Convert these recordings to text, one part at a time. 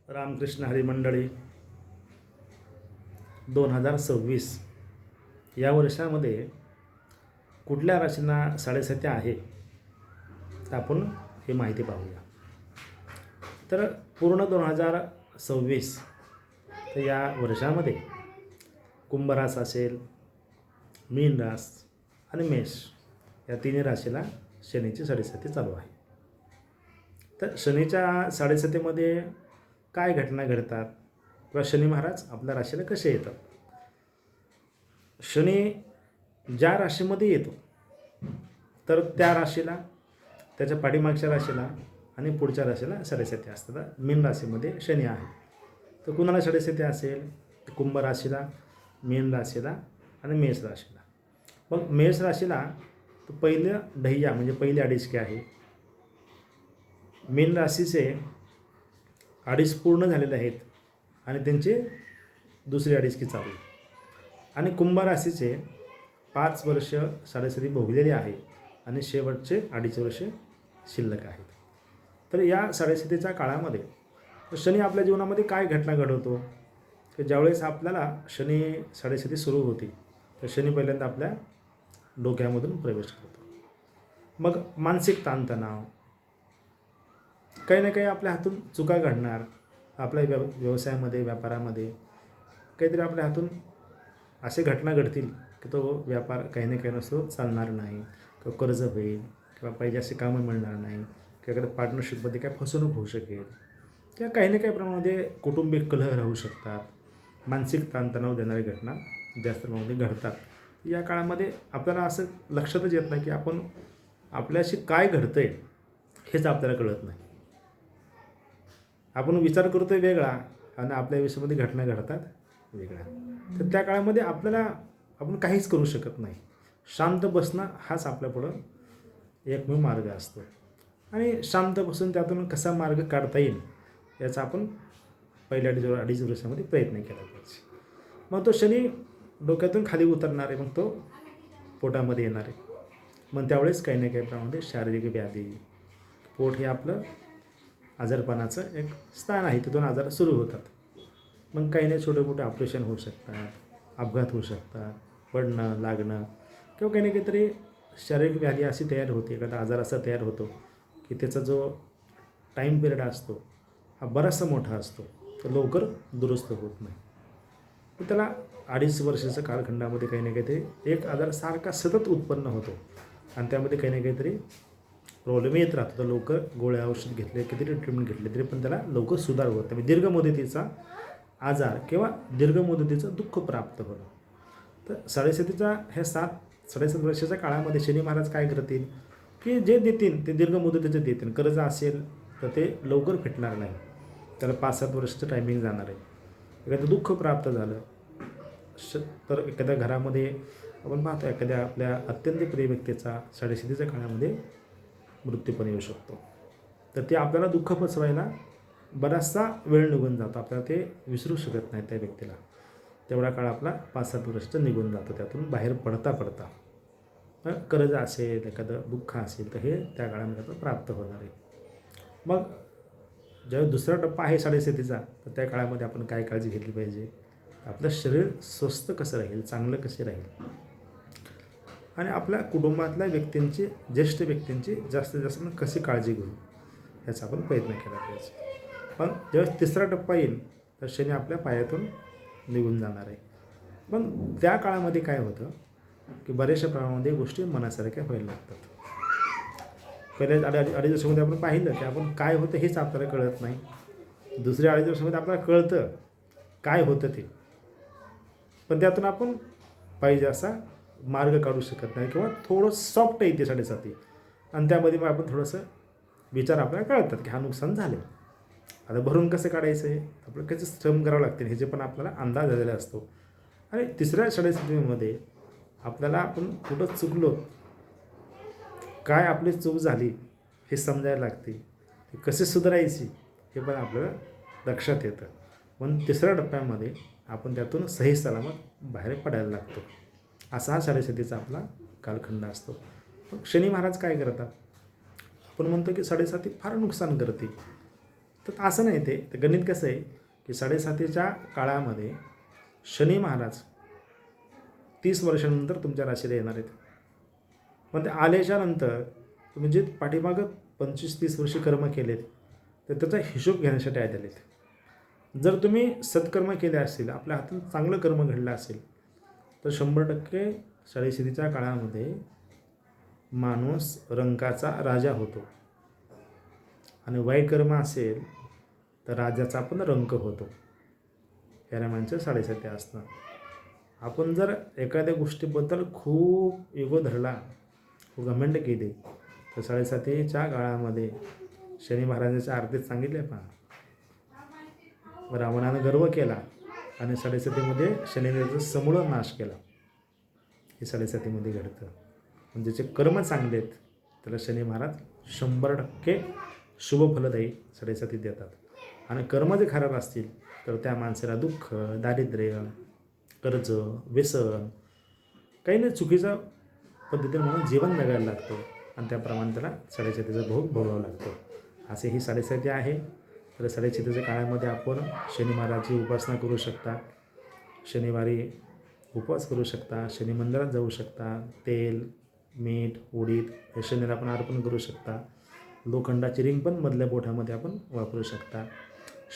रामकृष्ण हरी मंडळी 2026 या वर्षामध्ये कुठल्या राशींना साडेसाती आहे तर आपण ही माहिती पाहूया. तर पूर्ण 2026 तर या वर्षामध्ये कुंभ रास असेल, मीन रास आणि मेष या तिन्ही राशीला शनीची साडेसाती चालू आहे. तर शनीच्या साडेसातीमध्ये काय घटना घडतात किंवा शनी महाराज आपल्या राशीला कसे येतात. शनी ज्या राशीमध्ये येतो तर त्या राशीला, त्याच्या पाठीमागच्या राशीला आणि पुढच्या राशीला साडेसाती असतात. मीन राशीमध्ये शनी आहे तर कुणाला साडेसाती असेल, कुंभ राशीला, मीन राशीला आणि मेष राशीला. मग मेष राशीला तर पहिलं ढय्या म्हणजे पहिली अडीचकी आहे. मीन राशीचे अडीच पूर्ण झालेले आहेत आणि त्यांचे दुसरी अडीचकी चालू आहे. आणि कुंभ राशीचे 5 वर्ष साडेसाती भोगलेली आहे आणि शेवटचे 2.5 वर्ष शिल्लक आहेत. तर या साडेसातीच्या काळामध्ये शनी आपल्या जीवनामध्ये काय घटना घडवतो की ज्यावेळेस आपल्याला शनी साडेसाती सुरू होती तर शनी पहिल्यांदा आपल्या डोक्यामधून प्रवेश करतो. मग मानसिक ताणतणाव, काही ना काही आपल्या हातून चुका घडणार, आपल्या व्यवसायामध्ये, व्यापारामध्ये काहीतरी आपल्या हातून असे घटना घडतील की तो व्यापार काही ना काही नसतो चालणार नाही, किंवा कर्ज होईल, किंवा पाहिजे असे कामं मिळणार नाही, किंवा एखाद्या पार्टनरशिपमध्ये काय फसवणूक होऊ शकेल, किंवा काही ना काही प्रमाणामध्ये कौटुंबिक कलह राहू शकतात. मानसिक ताणतणाव देणाऱ्या घटना जास्त प्रमाणामध्ये घडतात. या काळामध्ये आपल्याला असं लक्षातच येत नाही की आपण आपल्याशी काय घडतं आहे हेच आपल्याला कळत नाही. आपण विचार करतो आहे वेगळा आणि आपल्या आयुष्यामध्ये घटना घडतात वेगळ्या. तर त्या काळामध्ये आपण काहीच करू शकत नाही. शांत बसणं हाच आपल्यापुढं एकमेव मार्ग असतो. आणि शांत बसून त्यातून कसा मार्ग काढता येईल याचा आपण पहिल्या 2.5 वर्षामध्ये प्रयत्न केला पाहिजे. मग तो शनी डोक्यातून खाली उतरणार आहे, मग तो पोटामध्ये येणार आहे. मग त्यावेळेस काही ना काही प्रमाणामध्ये शारीरिक व्याधी, पोट हे आपलं आजारपणाचं एक स्थान आहे, तिथून आजार सुरू होतात. मग काही नाही छोटे मोठे ऑपरेशन होऊ शकतात, अपघात होऊ शकतात, पडणं लागणं, किंवा काही ना काहीतरी शारीरिक व्याधी अशी तयार होते, एखादा आजार असा तयार होतो की त्याचा जो टाईम पिरियड असतो हा बराचसा मोठा असतो, तर लवकर दुरुस्त होत नाही. तर त्याला 2.5 वर्षाच्या कालखंडामध्ये काही ना काहीतरी एक आजार सारखा सतत उत्पन्न होतो आणि त्यामध्ये काही ना काहीतरी प्रॉब्लेम येत राहतो. तर लवकर गोळ्या औषध घेतले, कितीतरी ट्रीटमेंट घेतले तरी पण त्याला लवकर सुधार होत नाही. दीर्घ मुदतीचा आजार किंवा दीर्घ मुदतीचं दुःख प्राप्त होणं. तर साडेसातीचा ह्या 7 वर्षाच्या काळामध्ये शनी महाराज काय करतील की जे देतील ते दीर्घ मुदतीचे देतील. कर्ज असेल तर ते लवकर फिटणार नाही, त्याला 5-7 वर्षाचं टायमिंग जाणार आहे. एखादं दुःख प्राप्त झालं तर एखाद्या घरामध्ये आपण पाहतो एखाद्या आपल्या अत्यंत प्रिय व्यक्तीचा साडेसातीच्या काळामध्ये मृत्यू पण येऊ शकतो. तर ते आपल्याला दुःख पचवायला बराचसा वेळ निघून जातो. आपल्याला ते विसरू शकत नाही त्या व्यक्तीला. तेवढा काळ आपला 5-7 वर्षाचा निघून जातो त्यातून बाहेर पडता. कर्ज असेल, एखादं दुःख असेल तर हे त्या काळामध्ये आपलं प्राप्त होणार आहे. मग ज्यावेळी दुसरा टप्पा आहे साडेसातीचा तर त्या काळामध्ये आपण काय काळजी घेतली पाहिजे, आपलं शरीर स्वस्थ कसं राहील, चांगलं कसे राहील, आणि आपल्या कुटुंबातल्या व्यक्तींची, ज्येष्ठ व्यक्तींची जास्तीत जास्त कशी काळजी घेऊ याचा आपण प्रयत्न केला पाहिजे. पण ज्यावेळेस तिसरा टप्पा येईल तर शनी आपल्या पायातून निघून जाणार आहे. पण त्या काळामध्ये काय होतं की बऱ्याचशा प्रमाणामध्ये गोष्टी मनासारख्या व्हायला लागतात. पहिल्या 2.5 वर्षामध्ये आपण पाहिलं की आपण काय होतं हेच आपल्याला कळत नाही. दुसऱ्या 2.5 वर्षामध्ये आपल्याला कळतं काय होतं ते, पण त्यातून आपण पाहिजे असा मार्ग काढू शकत नाही, किंवा थोडं सॉफ्ट येते साडेसाती आणि त्यामध्ये मग आपण थोडंसं विचार आपल्याला कळतात की हा नुकसान झालं, आता भरून कसं काढायचं आहे, आपलं कसं श्रम करावं लागतील ह्याचे पण आपल्याला अंदाज झालेला असतो. आणि तिसऱ्या साडेसातीमध्ये आपल्याला आपण कुठं चुकलो, काय आपली चूक झाली हे समजायला लागते, ते कसे सुधारायची हे पण आपल्याला लक्षात येतं. पण तिसऱ्या टप्प्यामध्ये आपण त्यातून सही सलामत बाहेर पडायला लागतो. असा हा साडेसातीचा आपला कालखंड असतो. मग शनी महाराज काय करतात, आपण म्हणतो की साडेसाती फार नुकसान करते, तर असं नाही, ते गणित कसं आहे की 7.5च्या काळामध्ये शनी महाराज 30 वर्षानंतर तुमच्या राशीला येणार आहेत. पण ते आल्याच्या नंतर तुम्ही जे पाठीमागं 25-30 वर्षी कर्म केलेत तर त्याचा हिशोब घेण्यासाठी आलेले आहेत. जर तुम्ही सत्कर्म केले असतील, आपल्या हातून चांगलं कर्म घडलं असेल, तर 100% साडेसातीच्या काळामध्ये माणूस रंकाचा राजा होतो. आणि वाईट कर्म असेल तर राजाचा पण रंक होतो. याला म्हणजे 7.5 असणं. आपण जर एखाद्या गोष्टीबद्दल खूप इगो धरला, खूप घमंड केली, तर 7.5च्या काळामध्ये शनी महाराजांच्या आरतीत सांगितले पहा, रावणानं गर्व केला आणि 7.5मध्ये शनीदेवाचा समूळ नाश केला. हे 7.5मध्ये घडतं. पण ज्याचे कर्म चांगले आहेत त्याला शनी महाराज 100% शुभ फलदायी 7.5 देतात. आणि कर्म जे खराब असतील तर त्या माणसाला दुःख, दारिद्र्य, कर्ज, व्यसन, काही नाही चुकीच्या पद्धतीने म्हणून जीवन जगायला लागतं आणि त्याप्रमाणे त्याला 7.5चा भोग भोगावा लागतो. असे ही 7.5 आहे. तर 7.5च्या काळामध्ये आपण शनी महाराजची उपासना करू शकता. शनिवारी उपवास करू शकता, शनी मंदिरात जाऊ शकता, तेल, मीठ, उडीद हे शनीला आपण अर्पण करू शकता. लोखंडाची रिंग पण मधल्या बोटामध्ये आपण वापरू शकता.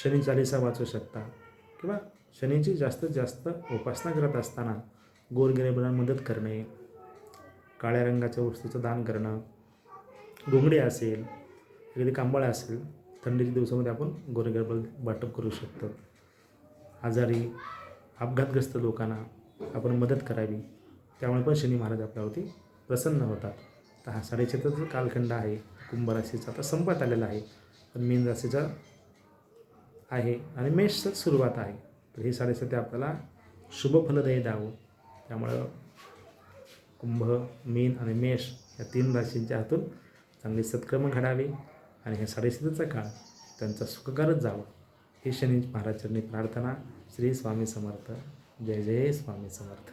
शनी चालीसा वाचू शकता किंवा शनीची जास्तीत जास्त उपासना करत असताना गोरगरिबांना मदत करणे, काळ्या रंगाच्या वस्तूचं दान करणं, घोंगडी असेल, एखादी कांबळ असेल, थंडीच्या दिवसामध्ये आपण गोरगरिबांना वाटप करू शकतो. आजारी अपघातग्रस्त लोकांना आपण मदत करावी, त्यामुळे पण शनी महाराज आपल्यावरती प्रसन्न होतात. तर हा 7.5चा कालखंड आहे. कुंभ राशीचा आता संपत आलेला आहे, पण मीन राशीचा आहे आणि मेषचं सुरुवात आहे. तर हे 7.5 आपल्याला शुभ फलदायी द्यावं. त्यामुळं कुंभ, मीन आणि मेष या 3 राशींच्या हातून चांगली सत्कर्म घडावी आणि हे 7.5चा काळ त्यांचा सुखकारच जावं, ही शनी महाराजांनी प्रार्थना. श्री स्वामी समर्थ. जय जय स्वामी समर्थ.